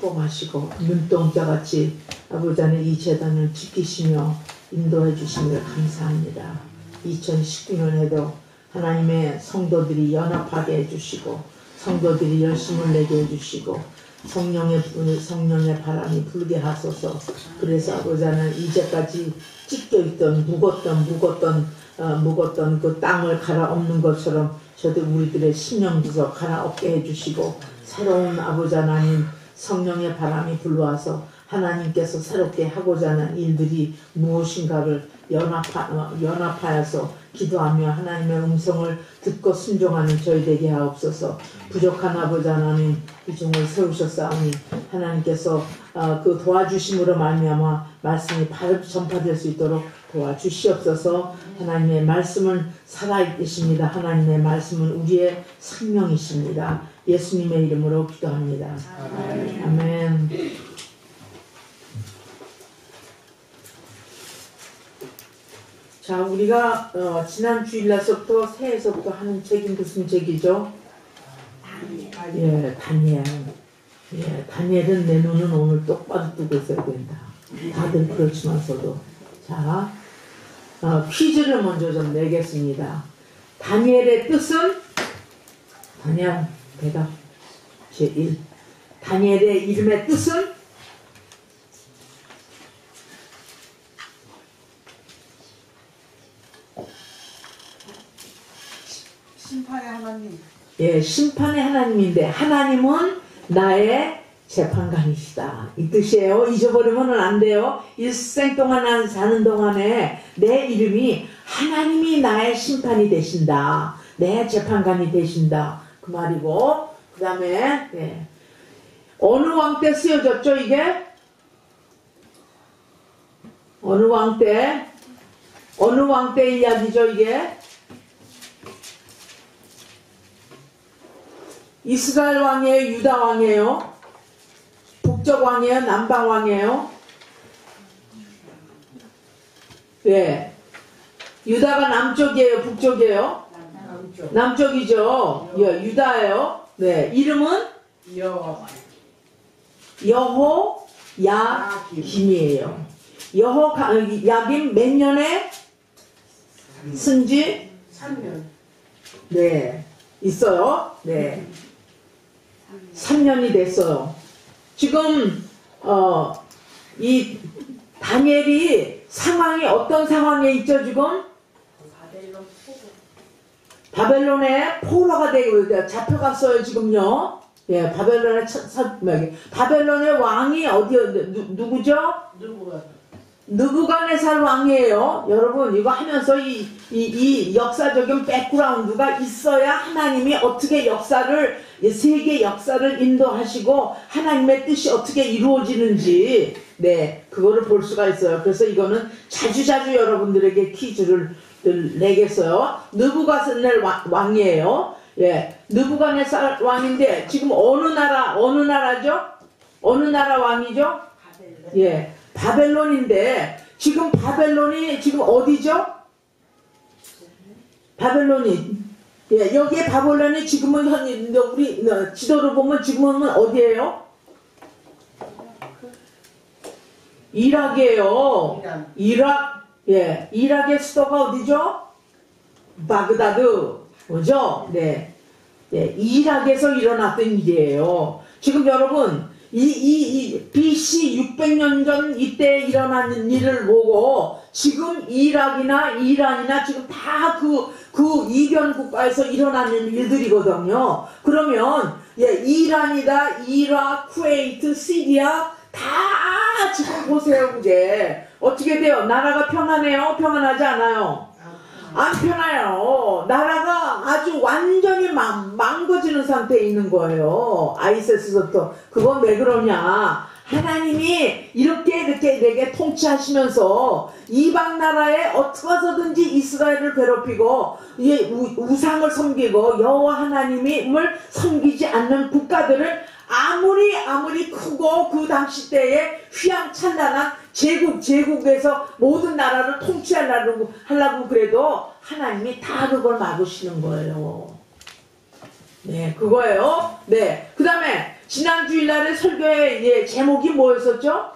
축복하시고 눈동자같이 아버지 하나님 이 재단을 지키시며 인도해 주시며 감사합니다. 2019년에도 하나님의 성도들이 연합하게 해주시고 성도들이 열심을 내게 해주시고 성령의 바람이 불게 하소서. 그래서 아버지 하나님 이제까지 찢겨있던 묵었던 그 땅을 갈아엎는 것처럼 저도 우리들의 심령부서 갈아엎게 해주시고 새로운 아버지 하나님 성령의 바람이 불러와서 하나님께서 새롭게 하고자 하는 일들이 무엇인가를 연합하여서 기도하며 하나님의 음성을 듣고 순종하는 저희 되게 하옵소서. 부족한 아버지 하나님 이 종을 세우셨사오니 하나님께서 그 도와주심으로 말미암아 말씀이 바로 전파될 수 있도록 도와주시옵소서. 하나님의 말씀은 살아계십니다. 하나님의 말씀은 우리의 생명이십니다. 예수님의 이름으로 기도합니다. 아멘. 자, 우리가 지난 주일날서부터 새해서부터 하는 책이 무슨 책이죠? 예, 다니엘. 예, 다니엘은 내 눈은 오늘 똑바로 뜨고 있어야 된다. 다들 그렇지만서도. 자, 퀴즈를 먼저 좀 내겠습니다. 다니엘의 뜻은? 다니엘 대답 제1. 다니엘의 이름의 뜻은? 심판의 하나님. 예, 심판의 하나님인데 하나님은 나의 재판관이시다. 이 뜻이에요. 잊어버리면 안 돼요. 일생 동안 사는 동안에 내 이름이 하나님이 나의 심판이 되신다. 내 재판관이 되신다. 그 말이고 그 다음에 예. 어느 왕 때 쓰여졌죠 이게? 어느 왕 때? 어느 왕 때 이야기죠 이게? 이스라엘 왕이에요? 유다 왕이에요? 북쪽 왕이에요? 남방 왕이에요? 네. 유다가 남쪽이에요? 북쪽이에요? 남쪽이죠. 예, 유다예요. 네. 이름은? 여호야김이에요. 여호야김 몇 년에 쓴지? 3년. 네. 있어요. 네. 3년이 됐어요. 지금 이 다니엘이 상황이 어떤 상황에 있죠 지금? 바벨론의 포로가 되고 잡혀갔어요 지금요. 예, 바벨론의 왕이 누구죠? 느부갓네살 왕이에요. 여러분 이거 하면서 이 역사적인 백그라운드가 있어야 하나님이 어떻게 세계 역사를 인도하시고 하나님의 뜻이 어떻게 이루어지는지 네 그거를 볼 수가 있어요. 그래서 이거는 자주자주 여러분들에게 퀴즈를 내겠어요. 느부갓네살 왕이에요. 예, 느부갓네살 왕인데 지금 어느 나라죠? 어느 나라 왕이죠? 예. 바벨론인데 지금 바벨론이 지금 어디죠? 바벨론이 예, 여기에 바벨론이 지금은 우리 지도를 보면 지금은 어디예요? 이락이에요. 이락. 예, 이락의 수도가 어디죠? 바그다드. 뭐죠? 네. 네, 이락에서 일어났던 일이에요. 지금 여러분 이 BC 600년 전 이때 일어나는 일을 보고 지금 이락이나 이란이나 지금 다 그 이변 국가에서 일어나는 일들이거든요. 그러면 예, 이란이다, 이rak, 쿠웨이트, 시리아 다 지금 보세요. 이제 어떻게 돼요? 나라가 평안해요? 평안하지 않아요? 안 편해요. 나라가 아주 완전히 망가지는 상태에 있는 거예요. 아이세스부터. 그건 왜 그러냐. 하나님이 이렇게 내게 통치하시면서 이방 나라에 어떻게 해서든지 이스라엘을 괴롭히고 우상을 섬기고 여호와 하나님을 섬기지 않는 국가들을 아무리 크고 그 당시 때에 휘황찬란한 제국에서 모든 나라를 통치하려고 그래도 하나님이 다 그걸 막으시는 거예요. 네, 그거예요. 네, 그 다음에 지난 주일날의 설교의 예, 제목이 뭐였었죠?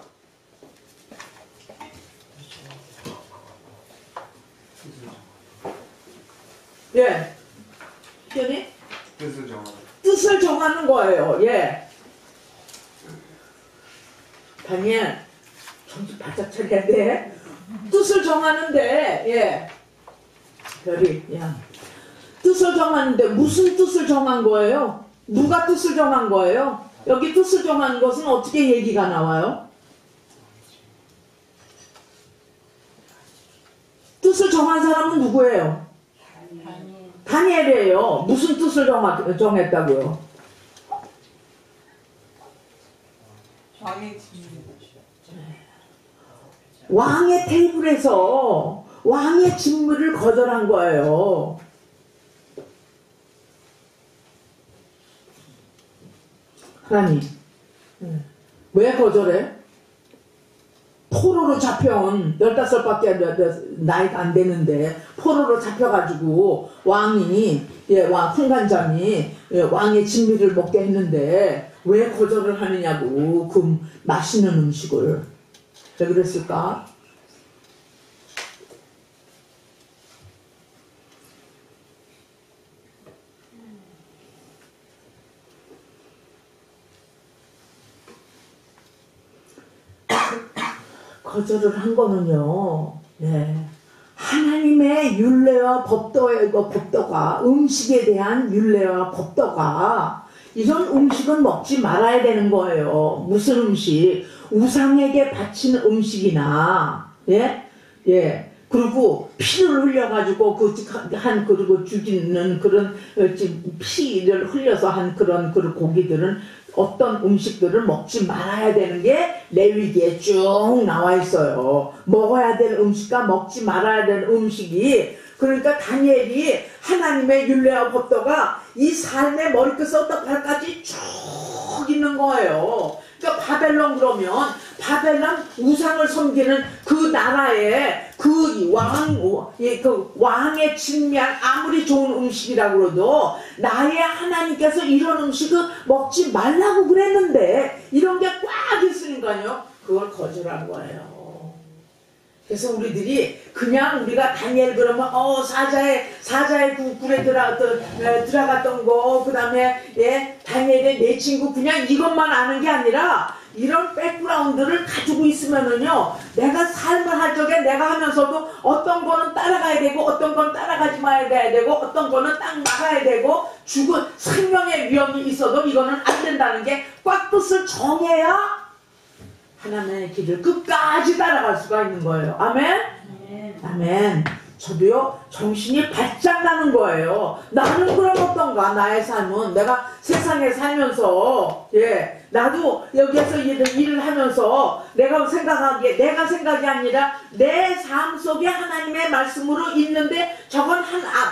예. 희연이? 뜻을 정하는 거예요. 예. 다니엘, 정신 바짝 차려야 돼. 뜻을 정하는데, 예. 별이, 야. 뜻을 정하는데 무슨 뜻을 정한 거예요? 누가 뜻을 정한 거예요? 여기 뜻을 정한 것은 어떻게 얘기가 나와요? 뜻을 정한 사람은 누구예요? 다니엘이에요. 무슨 뜻을 정했다고요? 왕의 테이블에서 왕의 직무를 거절한 거예요. 하나님, 왜 거절해? 포로로 잡혀온 15밖에 나이가 안 되는데 포로로 잡혀가지고 왕이 훈관장이 왕의 진미를 먹게 했는데 왜 거절을 하느냐고. 그 맛있는 음식을. 왜 그랬을까? 거절을 한 거는요, 네. 하나님의 율례와 법도가, 음식에 대한 율례와 법도가, 이런 음식은 먹지 말아야 되는 거예요. 무슨 음식? 우상에게 바치는 음식이나, 예? 예. 그리고 피를 흘려가지고 그리고 죽이는 그런 피를 흘려서 한 그런 고기들은 어떤 음식들을 먹지 말아야 되는 게 레위기에 쭉 나와 있어요. 먹어야 될 음식과 먹지 말아야 될 음식이. 그러니까 다니엘이 하나님의 율례와 법도가 이 삶의 머리끝부터 발까지 쭉 있는 거예요. 그러니까 바벨론, 그러면 바벨론 우상을 섬기는 그 나라의 그 왕의 진미한 아무리 좋은 음식이라고 그래도 나의 하나님께서 이런 음식을 먹지 말라고 그랬는데 이런 게 꽉 있으니까요, 그걸 거절한 거예요. 그래서 우리들이 그냥 우리가 다니엘 그러면 사자의 굴에 들어갔던 거, 그 다음에 예, 다니엘의 내 친구, 그냥 이것만 아는 게 아니라 이런 백그라운드를 가지고 있으면은요, 내가 삶을 할 적에 내가 하면서도 어떤 거는 따라가야 되고 어떤 건 따라가지 말아야 되고 어떤 거는 딱 막아야 되고 생명의 위험이 있어도 이거는 안 된다는 게 꽉 뜻을 정해야 하나님의 길을 끝까지 따라갈 수가 있는 거예요. 아멘? 아멘. 저도요, 정신이 바짝 나는 거예요. 나는 그럼 어떤가? 나의 삶은 내가 세상에 살면서, 예, 나도 여기에서 일을 하면서 내가 생각이 아니라 내 삶 속에 하나님의 말씀으로 있는데 저건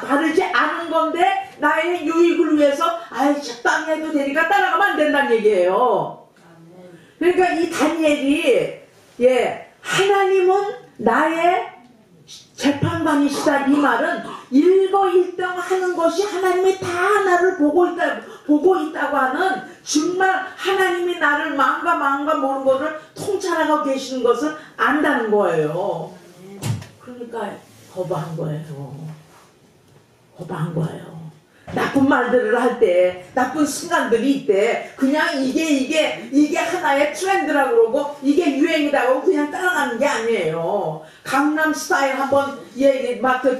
바르지 않은 건데 나의 유익을 위해서 적당히 해도 되니까 따라가면 안 된다는 얘기예요. 그러니까 이 다니엘이, 예, 하나님은 나의 재판관이시다, 이 말은 일거일당 하는 것이 하나님이 다 나를 보고 있다고 하는, 정말 하나님이 나를 마음과 모든 것을 통찰하고 계시는 것을 안다는 거예요. 그러니까 거부한 거예요. 나쁜 말들을 할 때, 나쁜 순간들이 있대. 그냥 이게 하나의 트렌드라고 그러고, 이게 유행이라고 그냥 따라가는 게 아니에요. 강남 스타일 한번,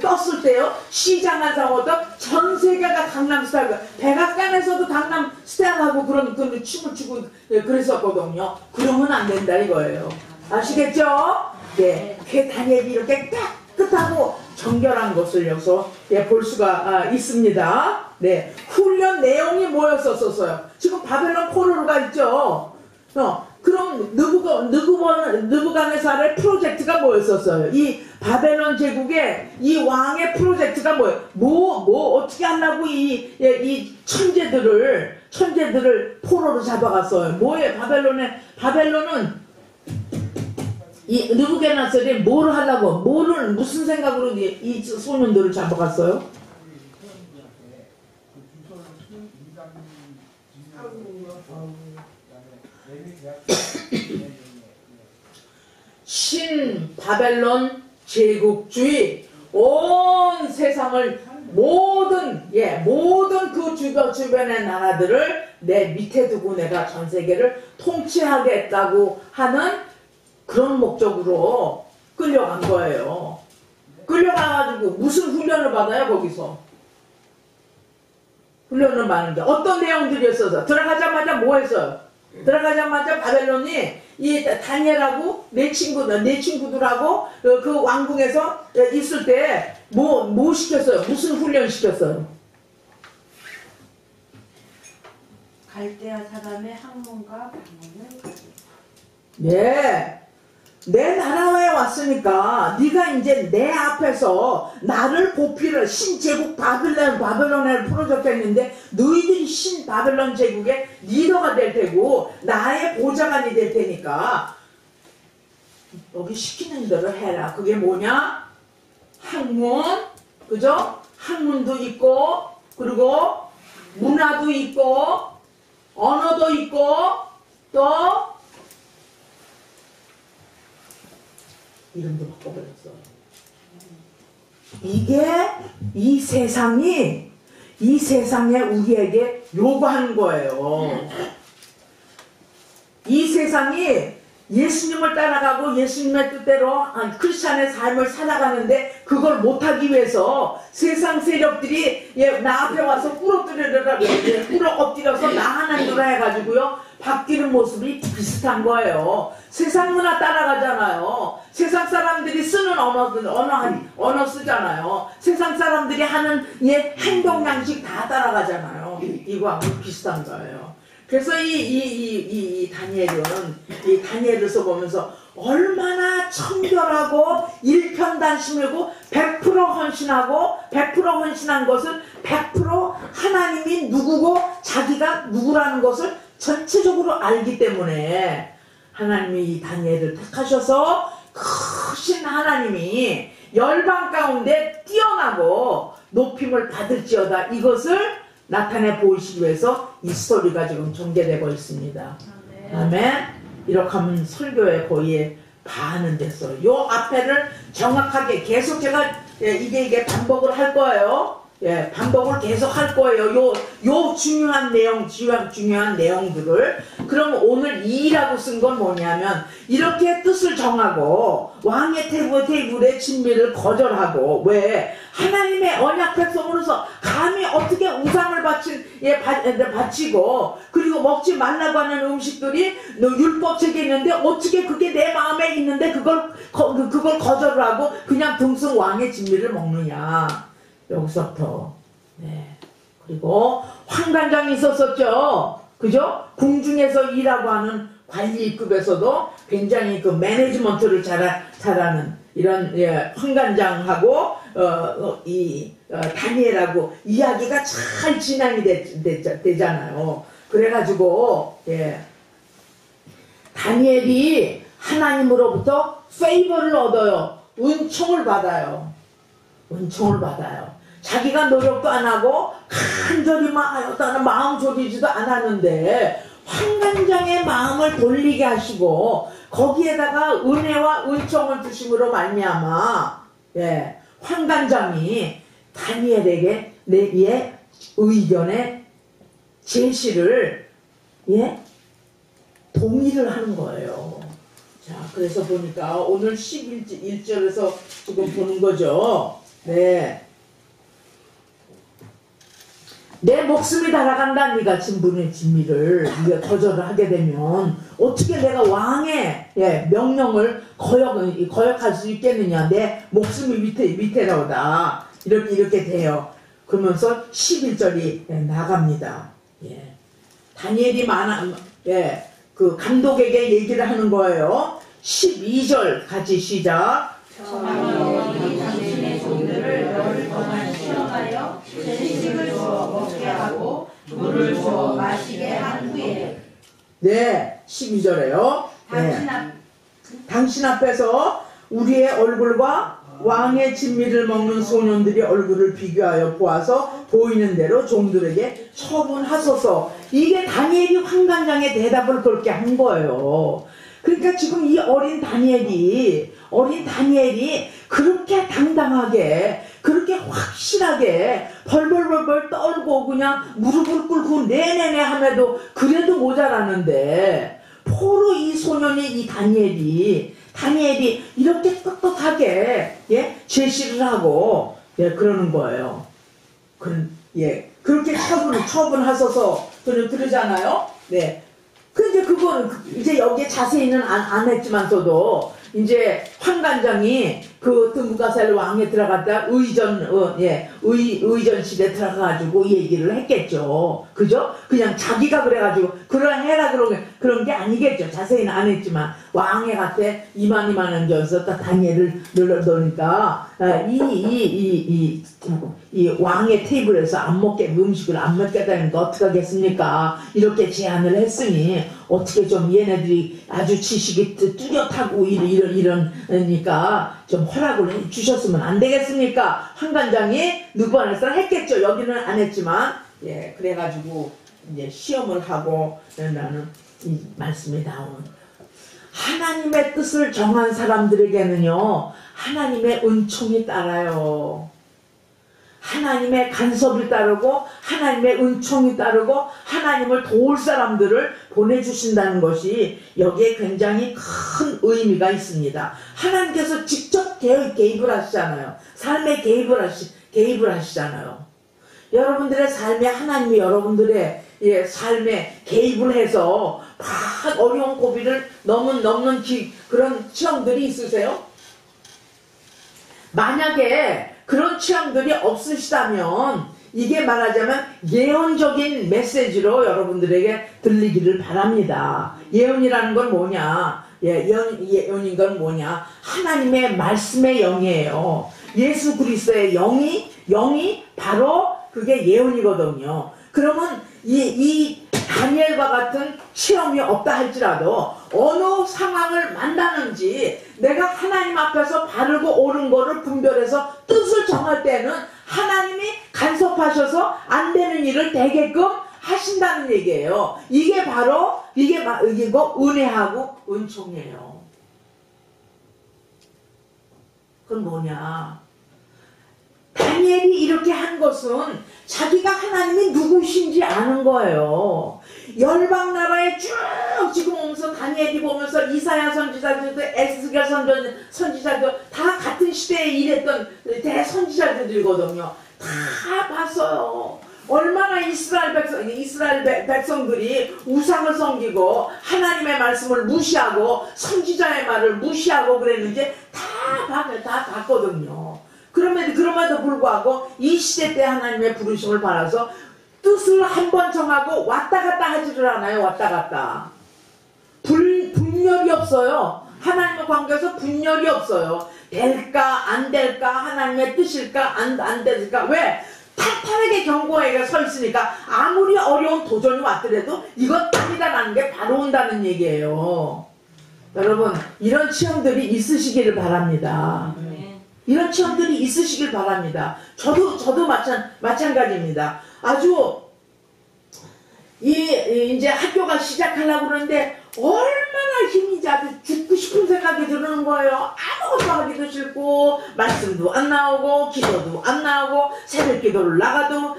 떴을 때요, 시장에서부터 전 세계가 강남 스타일, 백악관에서도 강남 스타일하고 그런 춤을 추고 그랬었거든요. 그러면 안 된다, 이거예요. 아시겠죠? 네. 그 다니엘이 이렇게 깨끗하고 정결한 것을 여기서 볼 수가 있습니다. 네, 훈련 내용이 뭐였었어요? 지금 바벨론 포로로가 있죠. 그럼 느부갓네살의 프로젝트가 뭐였었어요? 이 바벨론 제국의 이 왕의 프로젝트가 뭐예요? 어떻게 하려고 이 천재들을 포로로 잡아갔어요? 뭐예요? 바벨론은 이 느부갓네살이 뭘 하려고, 무슨 생각으로 이 소년들을 잡아갔어요? 신바벨론 제국주의 온 세상을 모든 그 주변의 나라들을 내 밑에 두고 내가 전 세계를 통치하겠다고 하는 그런 목적으로 끌려간 거예요. 끌려가가지고 무슨 훈련을 받아요 거기서? 훈련을 받는데 어떤 내용들이었어서 들어가자마자 뭐 했어요? 들어가자마자 바벨론이 이 다니엘하고 내 친구들하고 그 왕궁에서 있을 때 뭐 시켰어요? 무슨 훈련 시켰어요? 갈대아 사람의 학문과 방언을 가지고. 네. 내 나라에 왔으니까 네가 이제 내 앞에서 나를 보필을 신제국 바벨론에 풀어줬겠는데 너희들이 신바벨론 제국의 리더가 될 테고 나의 보좌관이 될 테니까 여기 시키는 대로 해라. 그게 뭐냐? 학문, 그죠? 학문도 있고 그리고 문화도 있고 언어도 있고 또 이름도 바꿔버렸어. 이게 이 세상에 우리에게 요구하는 거예요. 이 세상이 예수님을 따라가고 예수님의 뜻대로 크리스찬의 삶을 살아가는데 그걸 못하기 위해서 세상 세력들이 나 앞에 와서 꿇어 엎드려서 나 하나님으로 해가지고요 바뀌는 모습이 비슷한 거예요. 세상 문화 따라가잖아요. 세상 사람들이 쓰는 언어 쓰잖아요. 세상 사람들이 하는 행동 양식 다 따라가잖아요. 이거하고 비슷한 거예요. 그래서 이 다니엘을 써보면서 얼마나 청결하고 일편단심이고 100% 헌신하고 100% 헌신한 것을 100% 하나님이 누구고 자기가 누구라는 것을 전체적으로 알기 때문에 하나님이 이 다니엘을 택하셔서 크신 하나님이 열방 가운데 뛰어나고 높임을 받을지어다 이것을 나타내 보이시기 위해서 이 스토리가 지금 전개되고 있습니다. 아멘. 이렇게 하면 설교의 거의 반은 됐어요. 요 앞에를 정확하게 계속 제가 이게 반복을 할 거예요. 반복을 계속 할 거예요. 요 중요한 내용들을. 그럼 오늘 2라고 쓴 건 뭐냐면 이렇게 뜻을 정하고 왕의 테이블의 진미를 거절하고 왜 하나님의 언약 백성으로서 감히 어떻게 우상을 바치고 그리고 먹지 말라고 하는 음식들이 율법책에 있는데 어떻게 그게 내 마음에 있는데 그걸 거절을 하고 그냥 등승 왕의 진미를 먹느냐. 여기서부터. 네. 그리고 황관장이 있었었죠. 그죠? 궁중에서 일하고 하는 관리급에서도 굉장히 그 매니지먼트를 잘하는 이런 황관장하고 다니엘하고 이야기가 잘 진행이 되잖아요. 그래가지고 다니엘이 하나님으로부터 페이버를 얻어요. 은총을 받아요. 자기가 노력도 안 하고 간절히 마음 졸이지도 않았는데 황관장의 마음을 돌리게 하시고 거기에다가 은혜와 은총을 주심으로 말미암아 황관장이 다니엘에게 내기의 의견의 제시를 동의를 하는 거예요. 자, 그래서 보니까 오늘 11절에서 지금 보는 거죠. 네. 내 목숨이 달아간다. 네가 진분의 진미를 네가 거절을 하게 되면 어떻게 내가 왕의 명령을 거역할 수 있겠느냐. 내 목숨이 밑에로다. 이렇게 돼요. 그러면서 11절이 나갑니다. 다니엘이 그 감독에게 얘기를 하는 거예요. 12절 같이 시작. 정하니 당신의 종들을 열흘 동안 시험하여 음식을 주어 먹게 하고 물을 주어 마시게 한 후에 12절에요. 당신 앞에서 우리의 얼굴과 왕의 진미를 먹는 소년들이 얼굴을 비교하여 보아서 보이는 대로 종들에게 처분하소서. 이게 다니엘이 환관장의 대답을 그렇게 한 거예요. 그러니까 지금 이 어린 다니엘이 그렇게 당당하게, 그렇게 확실하게 벌벌벌벌 떨고 그냥 무릎을 꿇고 네네네 함에도 그래도 모자라는데, 포로 이 소년이, 이 다니엘이 이렇게 떳떳하게, 예, 제시를 하고, 예, 그러는 거예요. 예, 그렇게 처분하소서 그러잖아요. 네. 근데 그거는 이제 여기에 자세히는 안 했지만서도 이제 환관장이 그 드무가살 왕에 들어갔다 의전실에 들어가가지고 얘기를 했겠죠. 그죠? 그냥 자기가 그래가지고 그러해라 그런 게 아니겠죠. 자세히는 안 했지만 왕에 갔대 이만한 전서 딱 다니엘을 넣으니까 이 왕의 테이블에서 음식을 안 먹겠다니까 어떻게 하겠습니까? 이렇게 제안을 했으니 어떻게 좀 얘네들이 아주 지식이 뚜렷하고 이러니까 좀 허락을 해주셨으면 안 되겠습니까? 환관장이 느부갓네살 했겠죠. 여기는 안 했지만, 예, 그래가지고 이제 시험을 하고 나는 이 말씀이 나오는 거예요. 하나님의 뜻을 정한 사람들에게는요, 하나님의 은총이 따라요. 하나님의 간섭이 따르고 하나님의 은총이 따르고 하나님을 도울 사람들을 보내주신다는 것이 여기에 굉장히 큰 의미가 있습니다. 하나님께서 직접 개입을 하시잖아요. 삶에 개입을 하시잖아요. 여러분들의 삶에 하나님이 여러분들의 삶에 개입을 해서 막 어려운 고비를 넘는 그런 체험들이 있으세요? 만약에 그런 체험들이 없으시다면 이게 말하자면 예언적인 메시지로 여러분들에게 들리기를 바랍니다. 예언이라는 건 뭐냐? 예언인 건 뭐냐? 하나님의 말씀의 영이에요. 예수 그리스도의 영이 바로 그게 예언이거든요. 그러면 이 다니엘과 같은 체험이 없다 할지라도 어느 상황을 만나는지 내가 하나님 앞에서 바르고 옳은 거를 분별해서 뜻을 정할 때는 하나님이 간섭하셔서 안 되는 일을 되게끔 하신다는 얘기예요. 이게 바로 은혜하고 은총이에요. 그건 뭐냐? 다니엘이 이렇게 한 것은 자기가 하나님이 누구신지 아는 거예요. 열방 나라에 쭉 지금 오면서 다니엘이 보면서 이사야 선지자들도 에스겔 선지자도 다 같은 시대에 일했던 대선지자들이거든요. 다 봤어요. 얼마나 이스라엘 백성들이 우상을 섬기고 하나님의 말씀을 무시하고 선지자의 말을 무시하고 그랬는지 다 봤거든요. 그럼에도 불구하고 이 시대 때 하나님의 부르심을 받아서 뜻을 한번 정하고 왔다 갔다 하지를 않아요. 왔다 갔다. 분열이 없어요. 하나님의 관계에서 분열이 없어요. 될까 안 될까, 하나님의 뜻일까 안 될까. 왜? 탄탄하게 경고에게 서 있으니까 아무리 어려운 도전이 왔더라도 이것 아니다라는 게 바로 온다는 얘기예요. 여러분, 이런 체험들이 있으시기를 바랍니다. 이런 체험들이 있으시길 바랍니다. 저도 마찬가지입니다. 아주 이제 학교가 시작하려고 그러는데 얼마나 힘이지 아주 죽고 싶은 생각이 드는 거예요. 아무것도 하기도 싫고 말씀도 안 나오고 기도도 안 나오고 새벽 기도를 나가도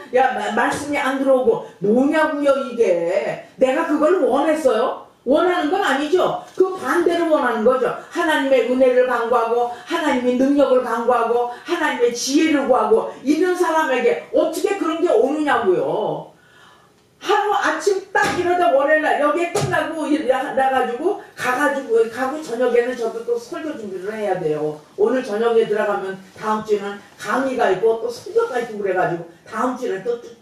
말씀이 안 들어오고 뭐냐고요 이게. 내가 그걸 원했어요? 원하는 건 아니죠. 그 반대로 원하는 거죠. 하나님의 은혜를 간구하고 하나님의 능력을 간구하고 하나님의 지혜를 구하고 이런 사람에게 어떻게 그런 게 오느냐고요. 하루 아침 딱 이러다 월요일날 여기에 끝나고 나가지고 가고 저녁에는 저도 또 설교 준비를 해야 돼요. 오늘 저녁에 들어가면 다음 주에는 강의가 있고 또 설교가 있고 그래가지고 다음 주에는 또 쭉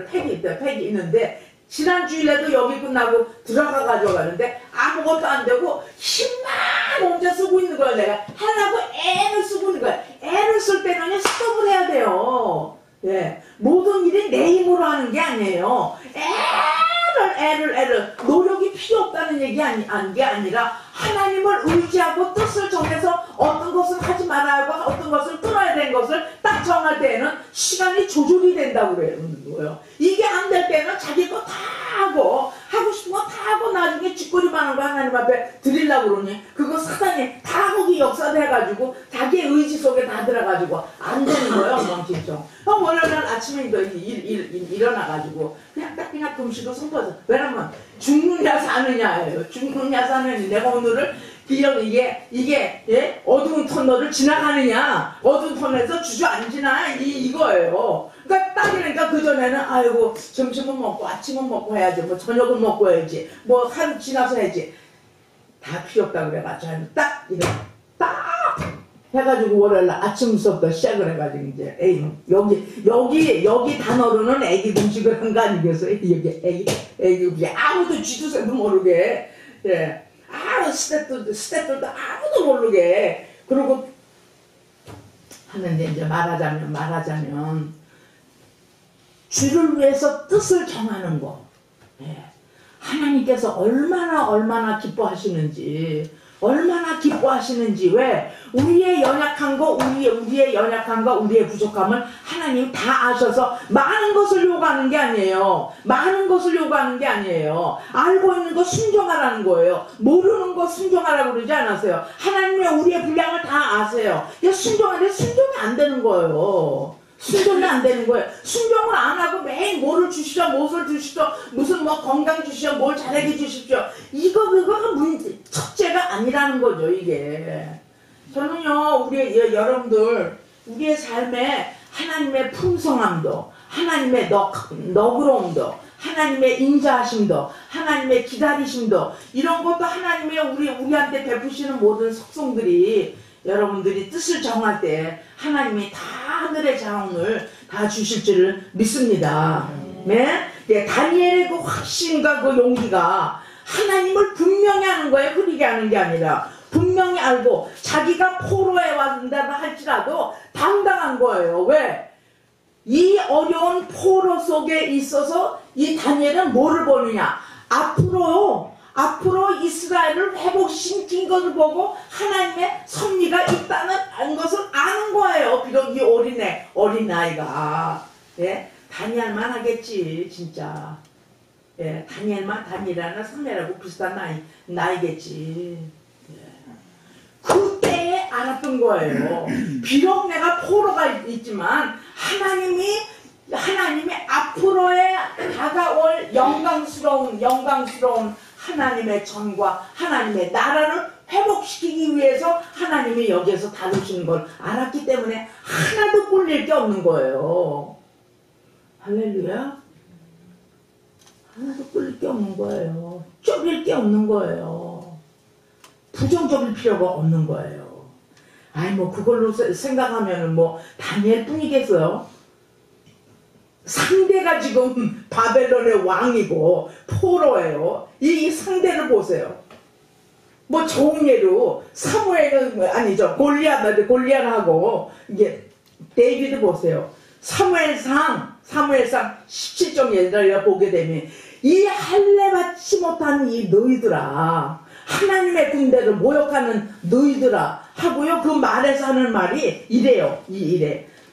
팩이 있는데 지난 주일에도 여기 끝나고 들어가가지고 가는데 아무것도 안 되고 힘만 혼자 쓰고 있는 거야. 내가 하려고 애를 쓰고 있는 거야. 애를 쓸 때는 스톱을 해야 돼요. 예, 모든 일이 내 힘으로 하는 게 아니에요. 애를 노력이 필요 없다는 얘기. 얘기한 게 아니라 하나님을 의지하고 뜻을 정해서 어떤 것을 하지 말아야 하고 어떤 것을 끊어야 되는 것을 딱 정할 때에는 시간이 조절이 된다고 그래요. 이게 안 될 때는 자기 거 다 하고 싶은 거 다 하고 나중에 쥐꼬리만한 거 하나님 앞에 드리려고 그러니 그거 사단이 다 거기 역사돼가지고 자기의 의지 속에 다 들어가지고 안 되는 거예요. 엉망진창. 월요일날 아침에 일어나가지고 그냥 금식을 선포해서 왜냐면 죽느냐 사느냐예요. 죽느냐 사느냐. 내가 오늘을 이게 어두운 터널을 지나가느냐 어두운 터널에서 주저앉으나 이거예요. 그러니까 딱이니까 그전에는 아이고 점심은 먹고 아침은 먹고 해야지 뭐 저녁은 먹고 해야지 뭐 한 지나서 해야지 다 필요 없다 그래가지고 딱 이거 딱 해가지고 월요일날 아침 수업도 시작을 해가지고 이제 여기 단어로는 애기 음식을 한 거 아니겠어요? 여기 애기 음식 아무도 쥐두새도 모르게 스태프들도 아무도 모르게 그러고 하는데 이제 말하자면 주를 위해서 뜻을 정하는 거 하나님께서 얼마나 기뻐하시는지 왜 우리의 연약한 거 우리의 부족함을 하나님 다 아셔서 많은 것을 요구하는 게 아니에요. 알고 있는 거 순종하라는 거예요. 모르는 거 순종하라고 그러지 않았어요. 하나님이 우리의 분량을 다 아세요. 순종하는데 순종이 안 되는 거예요. 순종을 안 하고 매일 뭐를 주시죠, 무엇을 주시죠, 무슨 뭐 건강 주시죠, 뭘 잘하게 주십시오. 그거가 첫째가 아니라는 거죠, 이게. 저는요, 여러분들, 우리의 삶에 하나님의 풍성함도, 하나님의 너그러움도, 하나님의 인자하심도, 하나님의 기다리심도, 이런 것도 하나님의 우리한테 베푸시는 모든 속성들이 여러분들이 뜻을 정할 때 하나님이 다 하늘의 자원을 다 주실 줄을 믿습니다. 네? 다니엘의 그 확신과 그 용기가 하나님을 분명히 하는 거예요. 흐리게 하는 게 아니라 분명히 알고 자기가 포로에 왔다고 할지라도 당당한 거예요. 왜? 이 어려운 포로 속에 있어서 이 다니엘은 뭐를 보느냐? 앞으로 이스라엘을 회복시킨 것을 보고 하나님의 섭리가 있다는 것을 아는 거예요. 비록 이 어린 나이가. 다니엘만 하겠지, 진짜. 다니엘이라는 선배라고 비슷한 나이겠지. 그때에 알았던 거예요. 비록 내가 포로가 있지만 하나님이 앞으로의 다가올 영광스러운 하나님의 전과 하나님의 나라를 회복시키기 위해서 하나님이 여기에서 다루시는 걸 알았기 때문에 하나도 꿀릴 게 없는 거예요. 할렐루야. 하나도 꿀릴 게 없는 거예요. 쫄릴 게 없는 거예요. 부정적일 필요가 없는 거예요. 그걸로 생각하면은 다니엘 뿐이겠어요. 상대가 지금 바벨론의 왕이고 포로예요. 이 상대를 보세요. 좋은 예로 사무엘은 골리앗하고 이게 데이비드 보세요. 사무엘상 17장 보게 되면 이 할례받지 못한 이 너희들아, 하나님의 군대를 모욕하는 너희들아 하고요. 그 말에서 하는 말이 이래요.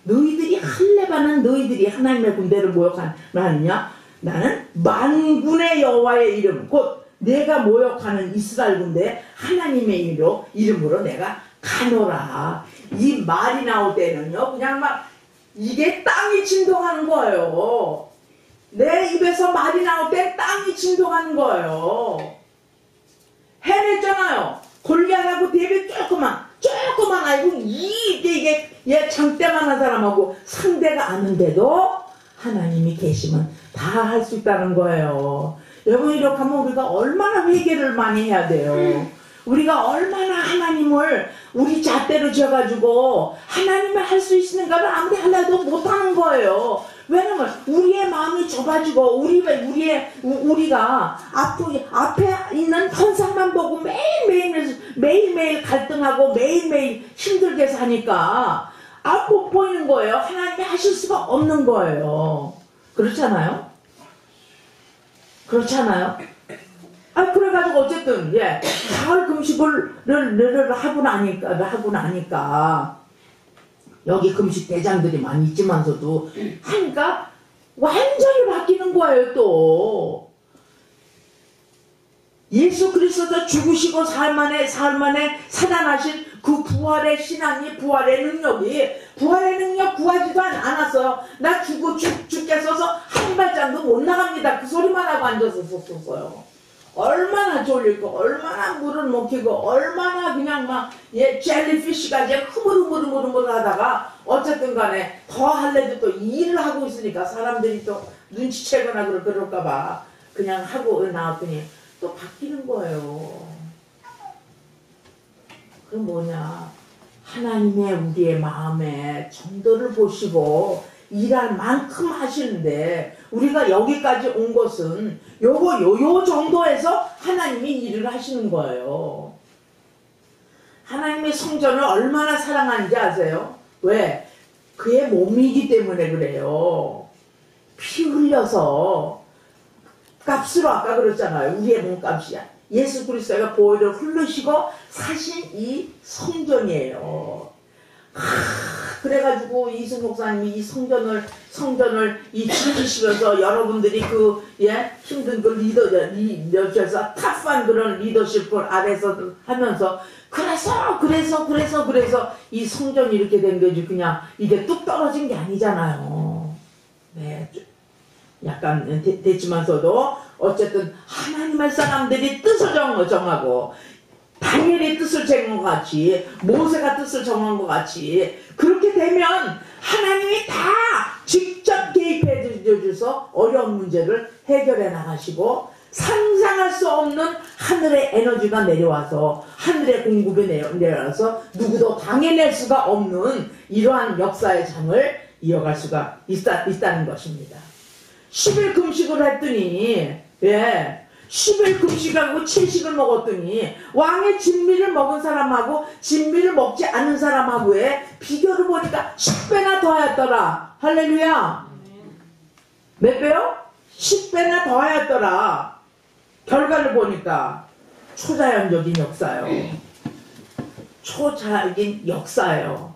너희들이 할례받는 너희들이 하나님의 군대를 모욕하느냐? 나는 만군의 여호와의 이름 곧 내가 모욕하는 이스라엘 군대 하나님의 이름으로 내가 가노라. 이 말이 나올 때는요 그냥 이게 땅이 진동하는 거예요. 내 입에서 말이 나올 때 땅이 진동하는 거예요. 해냈잖아요. 골리앗하고 데이비드 조그만 이게 장대만한 사람하고 상대가 아는데도 하나님이 계시면 다 할 수 있다는 거예요. 여러분 이렇게 하면 우리가 얼마나 회개를 많이 해야 돼요. 우리가 얼마나 하나님을 우리 잣대로 지어가지고 하나님이 할 수 있는가를 아무리 하려도 못하는 거예요. 왜냐면 우리의 마음이 좁아지고 우리가 앞에 있는 현상만 보고 매일매일 갈등하고 매일매일 힘들게 사니까 못 보이는 거예요. 하나님이 하실 수가 없는 거예요. 그렇잖아요? 그래가지고 어쨌든 사흘 금식을 하고 나니까 여기 금식 대장들이 많이 있지만서도 하니까 완전히 바뀌는 거예요. 또 예수 그리스도 죽으시고 사흘 만에 살아나신 그 부활의 신앙이, 부활의 능력이, 부활의 능력 구하지도 않았어요. 나 죽게 써서 한 발짝도 못 나갑니다. 그 소리만 하고 앉아서 썼어요. 얼마나 졸리고, 얼마나 물을 못 키고, 얼마나 그냥 막 젤리피쉬가 흐물흐물 하다가 어쨌든 간에 더 할래도 또 일을 하고 있으니까 사람들이 또 눈치채거나 그럴까봐 그냥 하고 나왔더니 또 바뀌는 거예요. 그럼 뭐냐, 하나님의 우리의 마음에 정도를 보시고 일할 만큼 하시는데, 우리가 여기까지 온 것은 요 정도에서 하나님이 일을 하시는 거예요. 하나님의 성전을 얼마나 사랑하는지 아세요? 왜? 그의 몸이기 때문에 그래요. 피 흘려서 값으로, 아까 그랬잖아요. 우리의 몸값이야. 예수 그리스도가 보혈을 흘리시고 사신 이 성전이에요. 그래가지고 이승 목사님이 이 성전을 지키시면서 여러분들이 힘든 리더십에서 탑한 그런 리더십을 아래서 하면서 그래서 이 성전이 이렇게 된 거지, 그냥 이게 뚝 떨어진 게 아니잖아요. 네. 약간 됐지만서도 어쨌든 하나님의 사람들이 뜻을 정하고 다니엘의 뜻을 정한 것 같이, 모세가 뜻을 정한 것 같이, 그렇게 되면 하나님이 다 직접 개입해 주셔서 어려운 문제를 해결해 나가시고, 상상할 수 없는 하늘의 에너지가 내려와서, 하늘의 공급이 내려와서 누구도 당해낼 수가 없는 이러한 역사의 장을 이어갈 수가 있다는 것입니다. 10일 금식을 했더니 10일 금식하고 7식을 먹었더니 왕의 진미를 먹은 사람하고 진미를 먹지 않은 사람하고의 비교를 보니까 10배나 더하였더라. 할렐루야. 몇 배요? 10배나 더하였더라. 결과를 보니까 초자연적인 역사예요. 초자연적인 역사예요.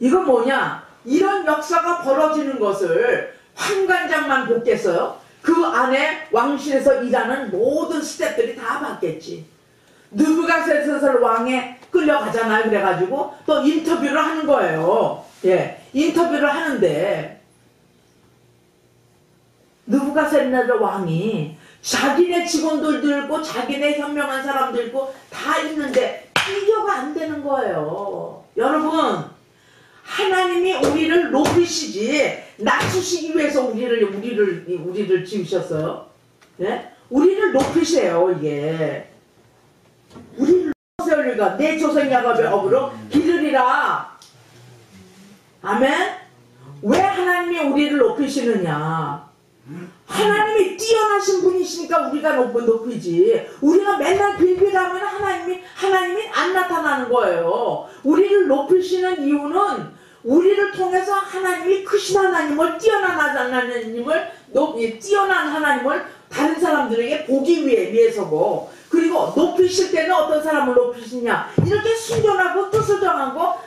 이건 뭐냐? 이런 역사가 벌어지는 것을 황관장만 보겠어요? 그 안에 왕실에서 일하는 모든 스태프들이 다 봤겠지. 느부갓네살 왕에 끌려가잖아요. 그래가지고 또 인터뷰를 하는 거예요. 인터뷰를 하는데 느부갓네살 왕이 자기네 직원들도 있고 자기네 현명한 사람도 있고 다 있는데 비교가 안 되는 거예요. 여러분, 하나님이 우리를 높이시지 낮추시기 위해서 우리를 지으셨어요. 우리를 높이세요. 이게 우리를 높이세요. 내 조상 야곱의 업으로 기르리라. 아멘. 왜 하나님이 우리를 높이시느냐? 하나님이 뛰어나신 분이시니까 우리가 높이지. 우리가 맨날 빌빌하면 하나님이 안 나타나는 거예요. 우리를 높이시는 이유는 우리를 통해서 하나님이 크신 하나님을, 뛰어난 하나님을 다른 사람들에게 보기 위해서고, 그리고 높이실 때는 어떤 사람을 높이시냐? 이렇게 순전하고 뜻을 정하고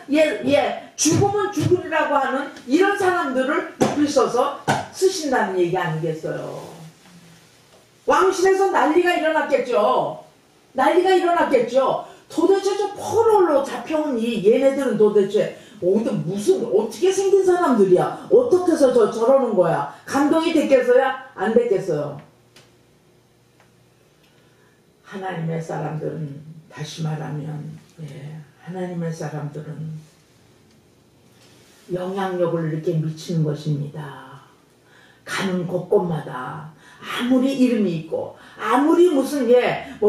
죽으면 죽으리라고 하는 이런 사람들을 높이셔서 쓰신다는 얘기 아니겠어요? 왕실에서 난리가 일어났겠죠. 도대체 저 포로로 잡혀온 얘네들은 도대체 어떻게 생긴 사람들이야? 어떻게 해서 저러는 거야? 감동이 됐겠어요? 안 됐겠어요? 하나님의 사람들은, 다시 말하면 하나님의 사람들은 영향력을 이렇게 미치는 것입니다. 가는 곳곳마다 아무리 이름이 있고, 아무리 무슨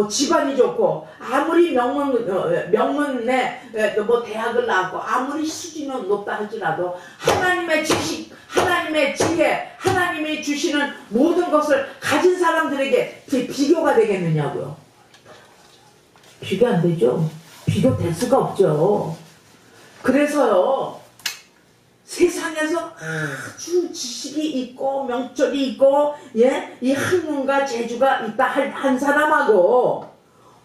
집안이 좋고, 아무리 명문에 대학을 나왔고, 아무리 수준은 높다 할지라도 하나님의 지식, 하나님의 지혜, 하나님이 주시는 모든 것을 가진 사람들에게 비교가 되겠느냐고요. 비교 안 되죠. 비교될 수가 없죠. 그래서요, 세상에 안에서 아주 지식이 있고 명철이 있고 예, 이 학문과 재주가 있다 한 사람하고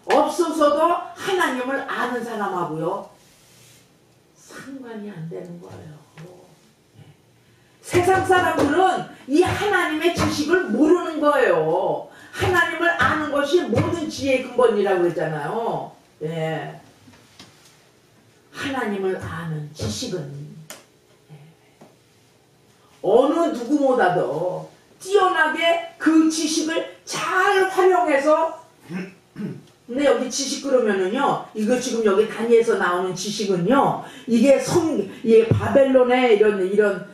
없어서도 하나님을 아는 사람하고요 상관이 안 되는 거예요. 세상 사람들은 이 하나님의 지식을 모르는 거예요. 하나님을 아는 것이 모든 지혜의 근본이라고 그랬잖아요. 예. 하나님을 아는 지식은 어느 누구보다도 뛰어나게 그 지식을 잘 활용해서 근데 여기 지식 그러면은요, 이거 지금 여기 단위에서 나오는 지식은요, 이게 이게 바벨론의 이런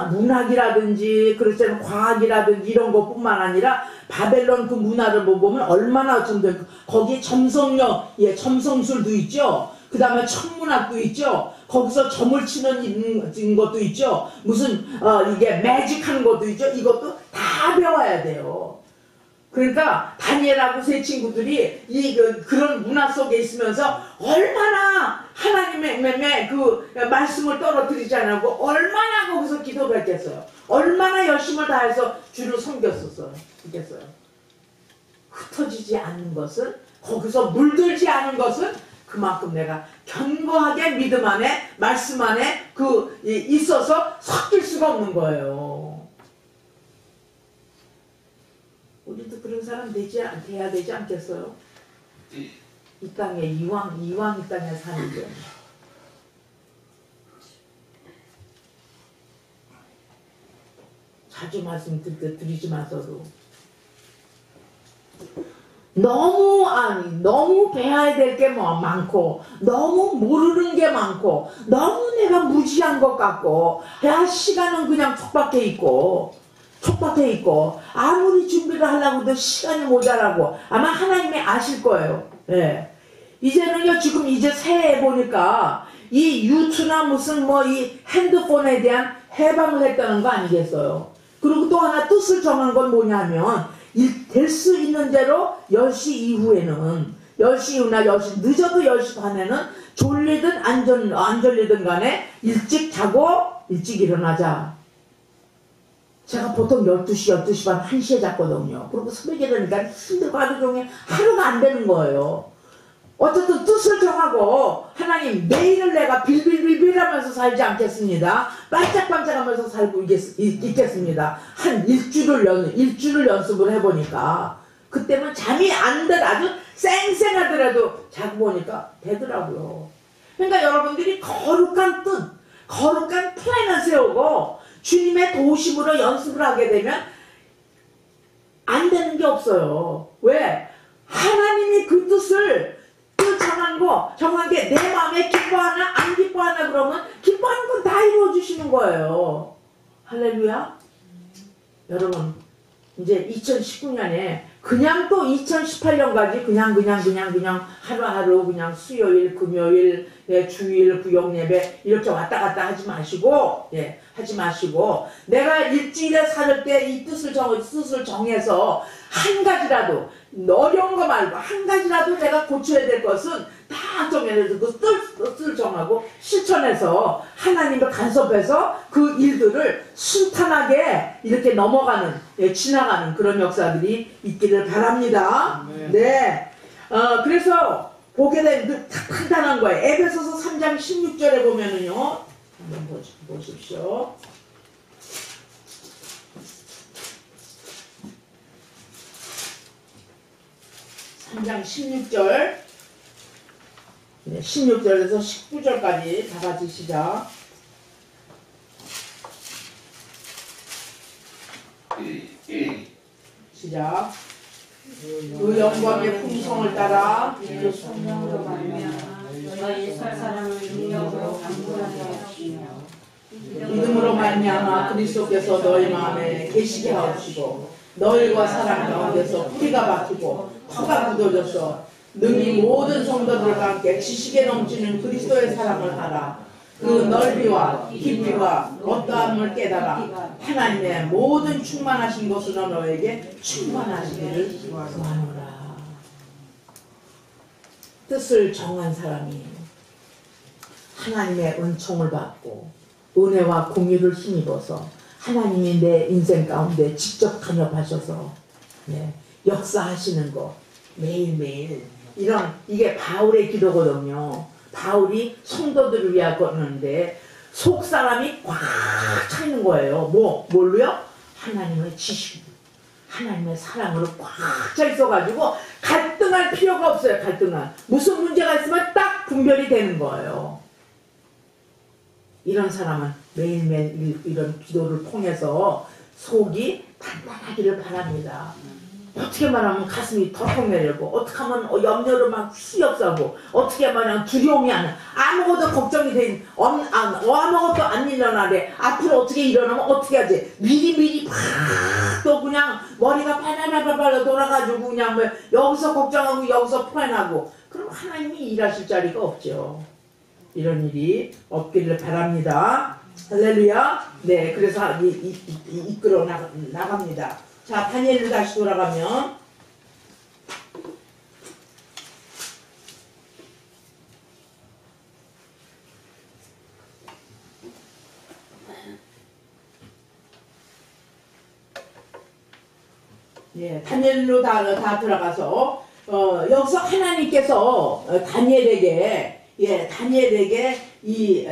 문학이라든지, 그렇잖아요, 과학이라든지 이런 것뿐만 아니라, 바벨론 그 문화를 보면 얼마나 좀, 거기에 점성력, 예, 점성술도 있죠? 그 다음에 천문학도 있죠? 거기서 점을 치는 것도 있죠? 무슨, 이게 매직 하는 것도 있죠? 이것도 다 배워야 돼요. 그러니까 다니엘하고 세 친구들이 그런 문화 속에 있으면서 얼마나 하나님의 그 말씀을 떨어뜨리지 않고 얼마나 거기서 기도를 했겠어요. 얼마나 열심을 다해서 주를 섬겼었어요. 흩어지지 않는 것은, 거기서 물들지 않은 것은 그만큼 내가 견고하게 믿음 안에 말씀 안에 있어서 섞일 수가 없는 거예요. 우리도 그런 사람 돼야 되지 않겠어요? 이 땅에 이왕 이 땅에 사는데 자주 말씀 드리지만서도 너무 배워야 될 게 많고 너무 모르는 게 많고 너무 내가 무지한 것 같고 시간은 그냥 촉박해 있고 아무리 준비를 하려고 해도 시간이 모자라고 아마 하나님이 아실 거예요. 예. 이제는요, 지금 이제 새해 보니까 이 유튜나 무슨 이 핸드폰에 대한 해방을 했다는 거 아니겠어요? 그리고 또 하나 뜻을 정한 건 뭐냐면 될 수 있는 대로 10시 이후에는 10시 이후나 10시 늦어도 10시 반에는 졸리든 안 졸리든 간에 일찍 자고 일찍 일어나자. 제가 보통 12시, 12시 반, 1시에 잤거든요. 그리고 새벽에 일어나니까 힘들고 하루 종일 하루가 안 되는 거예요. 어쨌든 뜻을 정하고 하나님 매일을 내가 빌빌빌빌하면서 살지 않겠습니다. 반짝반짝하면서 살고 있겠습니다. 한 일주를 연습을 해보니까 그때는 잠이 안 들 아주 쌩쌩하더라도 자고 보니까 되더라고요. 그러니까 여러분들이 거룩한 뜻, 거룩한 플랜을 세우고 주님의 도우심으로 연습을 하게 되면 안 되는 게 없어요. 왜? 하나님이 그 뜻을 정한 게 내 마음에 기뻐하나 안 기뻐하나 그러면 기뻐하는 건 다 이루어주시는 거예요. 할렐루야. 여러분 이제 2019년에 그냥 또 2018년까지 그냥 하루하루 그냥 수요일, 금요일, 주일, 구역예배 이렇게 왔다 갔다 하지 마시고 내가 일주일에 살을 때 이 뜻을 정해서 한 가지라도 어려운 거 말고 한 가지라도 내가 고쳐야 될 것은 다 정해서 그 뜻을 정하고 실천해서 하나님을 간섭해서 그 일들을 순탄하게 이렇게 지나가는 그런 역사들이 있기를 바랍니다. 네. 그래서 보게 되면 간단한 거예요. 에베소서 3장 16절에 보면은요. 한번 보십시오. 3장 16절 16절에서 19절까지 다 같이 시작. 시작. 그 영광의 풍성을 따라 그 성령으로 말미암아 너희 살 사람을 능력으로 강구하여 주시며 믿음으로 말미암아 그리스도께서 너희 마음에 계시게 하옵시고 너희와 사랑 가운데서 뿌리가 박히고 터가 굳어져서 능히 모든 성도들과 함께 지식에 넘치는 그리스도의 사랑을 알아 그 넓이와 깊이와 어떠함을 깨달아 하나님의 모든 충만하신 것으로 너에게 충만하시기를 구하노라. 뜻을 정한 사람이 하나님의 은총을 받고 은혜와 공유를 힘입어서 하나님이 내 인생 가운데 직접 간섭하셔서 역사하시는 거 매일매일 이게 바울의 기도거든요. 바울이 성도들을 위하여 걷는데 속 사람이 꽉 차 있는 거예요. 뭘로요? 하나님의 지식, 하나님의 사랑으로 꽉 차 있어가지고 갈등할 필요가 없어요. 갈등할 무슨 문제가 있으면 딱 분별이 되는 거예요. 이런 사람은 매일매일 이런 기도를 통해서 속이 단단하기를 바랍니다. 어떻게 말하면 가슴이 덜컥 내리고, 어떻게 하면 염려를 막 휘없사고, 어떻게 하면 두려움이 안 나. 아무것도 걱정이 돼, 아무것도 안 일어나래. 앞으로 어떻게 일어나면 어떻게 하지? 미리미리 팍 또 그냥 머리가 발발발발 돌아가지고 그냥 뭐 여기서 걱정하고 여기서 불안하고. 그럼 하나님이 일하실 자리가 없죠. 이런 일이 없기를 바랍니다. 할렐루야. 네, 그래서 이끌어 나갑니다. 자, 다니엘로 다시 돌아가면 다니엘로 다 들어가서 여기서 하나님께서 다니엘에게 이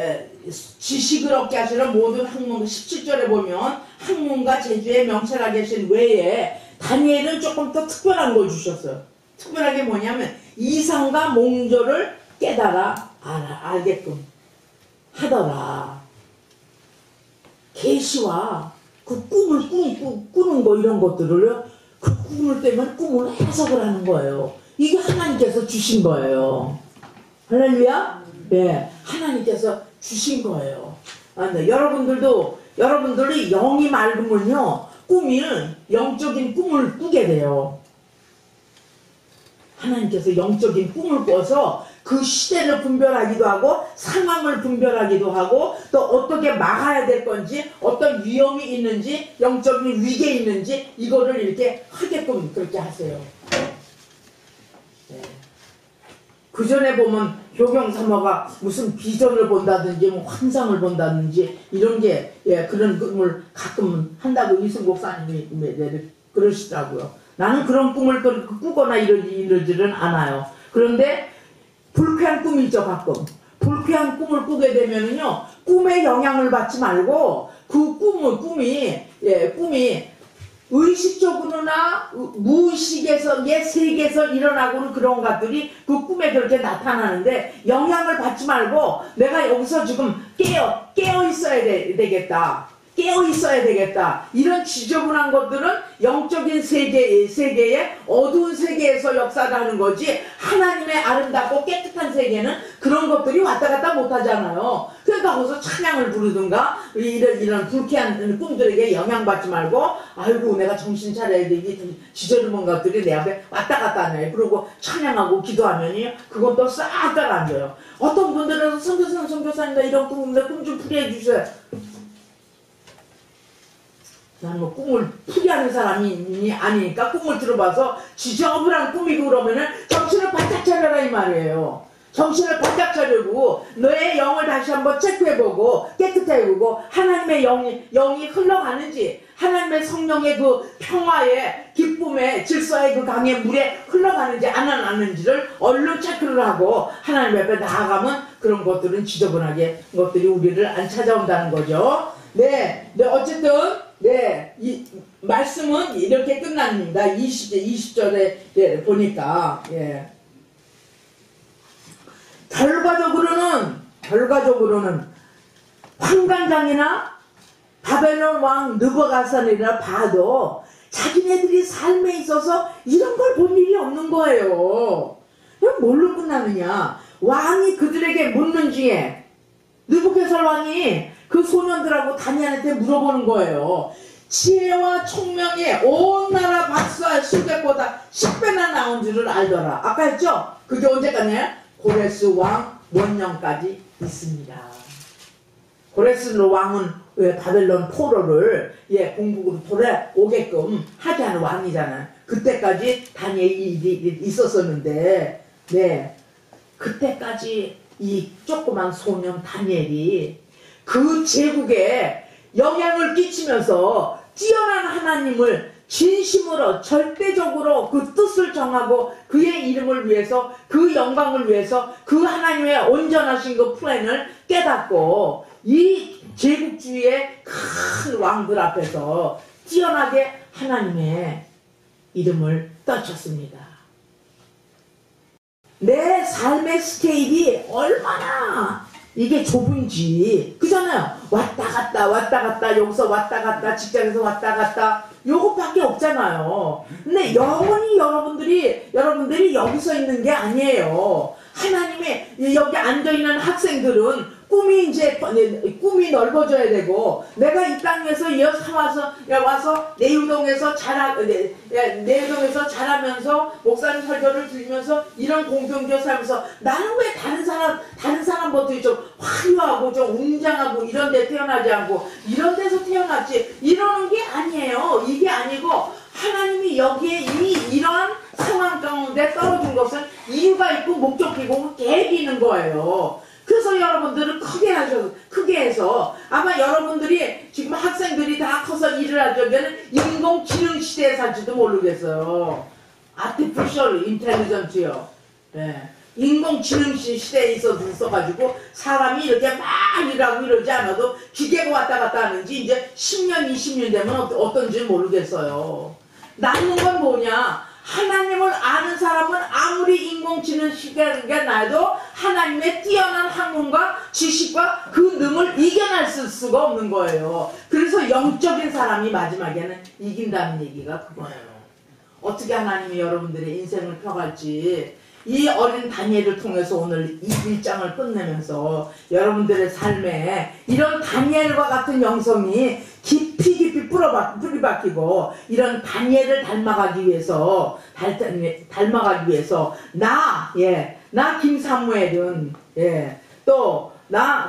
지식을 얻게 하시는 모든 학문 17절에 보면 학문과 재주에 명철하게 하신 외에 다니엘은 조금 더 특별한 걸 주셨어요. 특별한 게 뭐냐면 이상과 몽조를 깨달아 알게끔 하더라. 계시와 그 꿈을 꾸는 거 이런 것들을 그 꿈을 때문에 꿈을 해석을 하는 거예요. 이게 하나님께서 주신 거예요. 할렐루야? 네, 하나님께서 주신 거예요. 네, 여러분들도 영이 맑으면요, 영적인 꿈을 꾸게 돼요. 하나님께서 영적인 꿈을 꿔서 그 시대를 분별하기도 하고 상황을 분별하기도 하고 또 어떻게 막아야 될 건지 어떤 위험이 있는지 영적인 위기에 있는지 이거를 이렇게 하게끔 그렇게 하세요. 네. 그 전에 보면 효경사마가 무슨 비전을 본다든지 뭐 환상을 본다든지 이런 게 그런 꿈을 가끔 한다고 이승 목사님이 그러시더라고요. 나는 그런 꿈을 꾸거나 이러지는 않아요. 그런데 불쾌한 꿈이 있죠. 가끔 불쾌한 꿈을 꾸게 되면은요, 꿈에 영향을 받지 말고 그 꿈이 의식적으로나 무의식에서 세계에서 일어나고는 그런 것들이 그 꿈에 그렇게 나타나는데 영향을 받지 말고 내가 여기서 지금 깨어 있어야 되겠다. 깨어 있어야 되겠다. 이런 지저분한 것들은 영적인 세계의 어두운 세계에서 역사를 하는 거지, 하나님의 아름답고 깨끗한 세계는 그런 것들이 왔다 갔다 못 하잖아요. 그러니까 거기서 찬양을 부르든가 이런 불쾌한 꿈들에게 영향받지 말고, 아이고 내가 정신 차려야 되기 지저분한 것들이 내 앞에 왔다 갔다 하네. 그러고 찬양하고 기도하면요, 그건 또 싹 가라앉아요. 어떤 분들은 선교사님 이런 꿈인데 꿈 좀 풀이해 주세요. 나는 뭐 꿈을 풀이하는 사람이 아니니까 꿈을 들어봐서 지저분한 꿈이고 그러면은 정신을 바짝 차려라 이 말이에요. 정신을 바짝 차리고 너의 영을 다시 한번 체크해보고 깨끗해보고 하나님의 영이 흘러가는지, 하나님의 성령의 그 평화의 기쁨의 질서의 그 강의 물에 흘러가는지 안 흘러가는지를 얼른 체크를 하고 하나님 앞에 나아가면 그런 것들은 지저분하게 것들이 우리를 안 찾아온다는 거죠. 네, 어쨌든 이 말씀은 이렇게 끝납니다. 20절에 보니까 결과적으로는 환관장이나 바벨론 왕 느부갓네살이나 봐도 자기네들이 삶에 있어서 이런 걸 본 일이 없는 거예요. 그럼 뭘로 끝나느냐? 왕이 그들에게 묻는 중에 느부갓네살 왕이 그 소년들하고 다니엘한테 물어보는 거예요. 지혜와 총명이 온 나라 박수와 실력보다 10배나 나온 줄을 알더라. 아까 했죠? 그게 언제까지냐? 고레스 왕 원년까지 있습니다. 고레스 왕은 바벨론 포로를 공국으로 돌아오게끔 하게 하는 왕이잖아요. 그때까지 다니엘이 일이 있었었는데, 그때까지 이 조그만 소년 다니엘이 그 제국에 영향을 끼치면서 뛰어난 하나님을 진심으로 절대적으로 그 뜻을 정하고 그의 이름을 위해서 그 영광을 위해서 그 하나님의 온전하신 그 플랜을 깨닫고 이 제국주의의 큰 왕들 앞에서 뛰어나게 하나님의 이름을 떨쳤습니다. 내 삶의 스케일이 얼마나 이게 좁은지, 그잖아요. 왔다 갔다 여기서 왔다 갔다 직장에서 왔다 갔다 요것밖에 없잖아요. 근데 영원히 여러분들이 여기서 있는 게 아니에요. 하나님의 여기 앉아있는 학생들은 꿈이 넓어져야 되고, 내가 이 땅에서 와서 내유동에서 자라면서 목사님 설교를 들으면서 이런 공동교 살면서 나는 왜 다른 사람보다 좀 화려하고 좀 웅장하고 이런 데 태어나지 않고 이런 데서 태어났지, 이러는 게 아니에요. 이게 아니고 하나님이 여기에 이미 이러한 상황 가운데 떨어진 것은 이유가 있고 목적이 있고 계획이 있는 거예요. 그래서 여러분들은 크게 해서 아마 여러분들이 지금 학생들이 다 커서 일을 할 적에는 인공지능 시대에 살지도 모르겠어요. Artificial Intelligence요. 네. 인공지능 시대에 있어가지고 사람이 이렇게 막 일하고 이러지 않아도 기계가 왔다 갔다 하는지 이제 10년, 20년 되면 어떤지 모르겠어요. 남는 건 뭐냐? 하나님을 아는 사람은 아무리 인공지능 시대가 나도 하나님의 뛰어난 학문과 지식과 그 능을 이겨낼 수가 없는 거예요. 그래서 영적인 사람이 마지막에는 이긴다는 얘기가 그거예요. 어떻게 하나님이 여러분들의 인생을 펴갈지 이 어린 다니엘을 통해서 오늘 이 1장을 끝내면서 여러분들의 삶에 이런 다니엘과 같은 영성이 깊이 뿌리박히고 이런 다니엘을 닮아가기 위해서 나 김사무엘은 또 나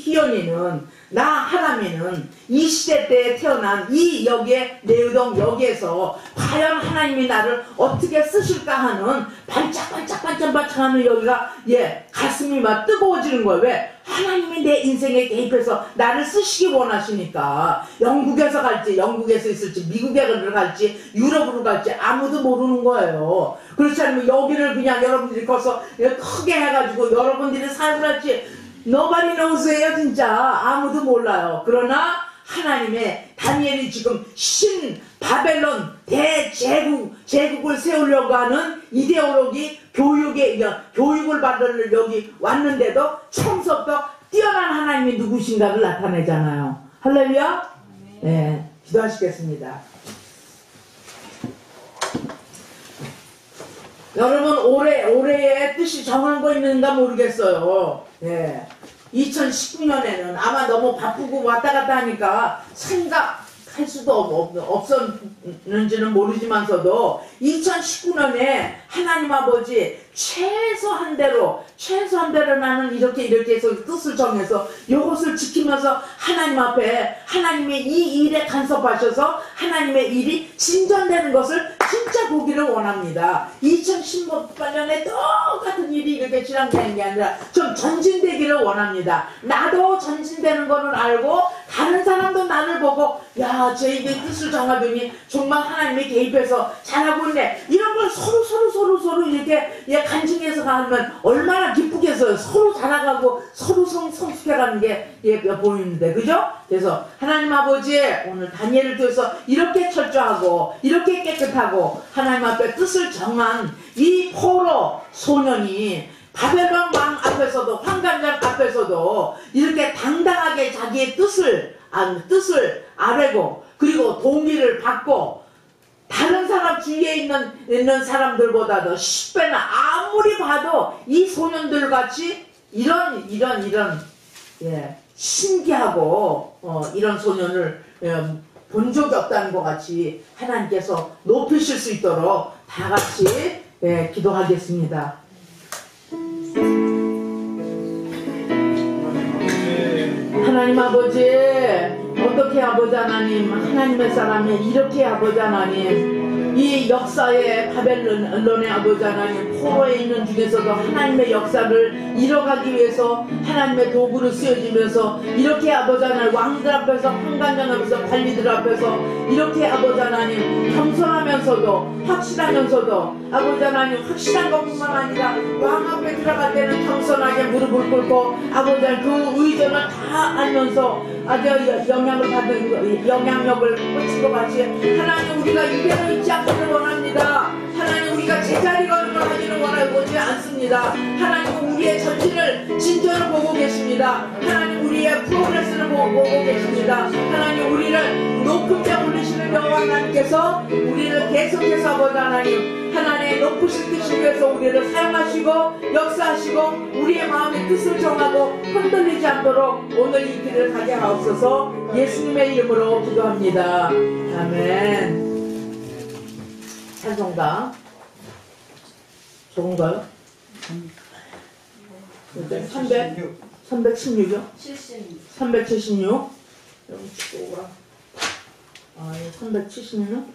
희연이는 나 하람이는 이 시대 때에 태어난 이 여기에 내유동 여기에서 과연 하나님이 나를 어떻게 쓰실까 하는 반짝반짝하는 여기가 가슴이 막 뜨거워지는 거예요. 왜? 하나님이 내 인생에 개입해서 나를 쓰시기 원하시니까. 영국에서 갈지 영국에서 있을지 미국에 갈지 유럽으로 갈지 아무도 모르는 거예요. 그렇지 않으면 여기를 그냥 여러분들이 커서 크게 해가지고 여러분들이 삶을 할지 nobody knows예요. 진짜 아무도 몰라요. 그러나 하나님의 다니엘이 지금 바벨론 대제국을 세우려고 하는 이데올로기 교육을 받으러 여기 왔는데도 처음부터 뛰어난 하나님이 누구신가를 나타내잖아요. 할렐루야. 네, 기도하시겠습니다. 여러분 올해의 뜻이 정한 거 있는가 모르겠어요. 2019년에는 아마 너무 바쁘고 왔다 갔다 하니까 생각할 수도 없었는지는 모르지만서도 2019년에 하나님 아버지 최소한 대로 나는 이렇게 해서 뜻을 정해서 이것을 지키면서 하나님 앞에 하나님의 이 일에 간섭하셔서 하나님의 일이 진전되는 것을 진짜 보기를 원합니다. 2018년에 똑같은 일이 이렇게 실행되는 게 아니라 좀 전진되기를 원합니다. 나도 전진되는 거는 알고 다른 사람도 나를 보고 쟤 이게 뜻을 정하더니 정말 하나님이 개입해서 잘하고 있네. 이런 걸 서로 이렇게 간증해서 가면 얼마나 기쁘겠어요. 서로 자라가고 서로 성숙해가는 게 보이는데, 그죠? 그래서 하나님 아버지 오늘 다니엘을 통해서 이렇게 철저하고 이렇게 깨끗하고 하나님 앞에 뜻을 정한 이 포로 소년이 바벨론 왕 앞에서도 환관장 앞에서도 이렇게 당당하게 자기의 뜻을 아뢰고 그리고 동의를 받고 다른 사람 주위에 있는 사람들보다도 10배나 아무리 봐도 이 소년들 같이 이런 신기하고 이런 소년을 본 적이 없다는 것 같이 하나님께서 높이실 수 있도록 다 같이 기도하겠습니다. 하나님 아버지, 어떻게 아버지 하나님, 하나님의 사람이 이렇게 아버지 하나님 이 역사의 바벨론의 아버지 하나님 포로에 있는 중에서도 하나님의 역사를 이뤄가기 위해서 하나님의 도구로 쓰여지면서 이렇게 아버지 하나님 왕들 앞에서 환관장 앞에서 관리들 앞에서 이렇게 아버지 하나님 겸손하면서도 확실하면서도 아버지 하나님 확실한 것뿐만 아니라 왕 앞에 들어갈 때는 겸손하게 무릎을 꿇고 아버지 하나님 그 의전을 다 알면서 아주 영향을 받은 영향력을 꽂힌 것 같이 하나님 우리가 이대로 있지 않기를 원합니다. 하나님 우리가 제자리가 하기를 원하지 않습니다. 하나님 우리의 전진을 진전을 보고 계십니다. 하나님 우리의 프로그레스를 보고 계십니다. 하나님 우리를 높은 데 올리시는 여호와 하나님께서 우리를 계속해서 아버지 하나님 높으신 뜻을 위해서 우리를 사용하시고 역사하시고 우리의 마음의 뜻을 정하고 흔들리지 않도록 오늘 이 길을 가게 하옵소서. 예수님의 이름으로 기도합니다. 아멘. 찬송가 좋은가요? 316이요? 376 여기 치고 아, 376은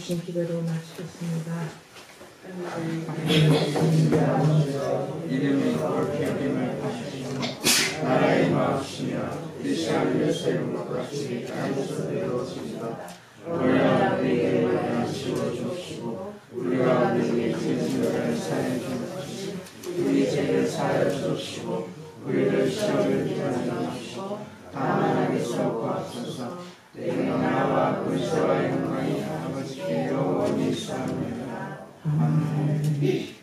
주신 기도로 마치겠습니다. 이름이 옳게 여김을 하시고 나라의 마음이며 뜻이 하늘의 세움과 같이 땅에서 내려오십니다. 우리가 우리에게 만나시고 주시고 우리가 우리에게 지은 죄를 사하여 주시고 우리 죄를 사하여 주시고 우리를 시험에 들게 하지 마시고 다만 악에서 구하소서. 내가 나와 권세와 영광이 아버지께 영원히 있사옵나이다. 아멘.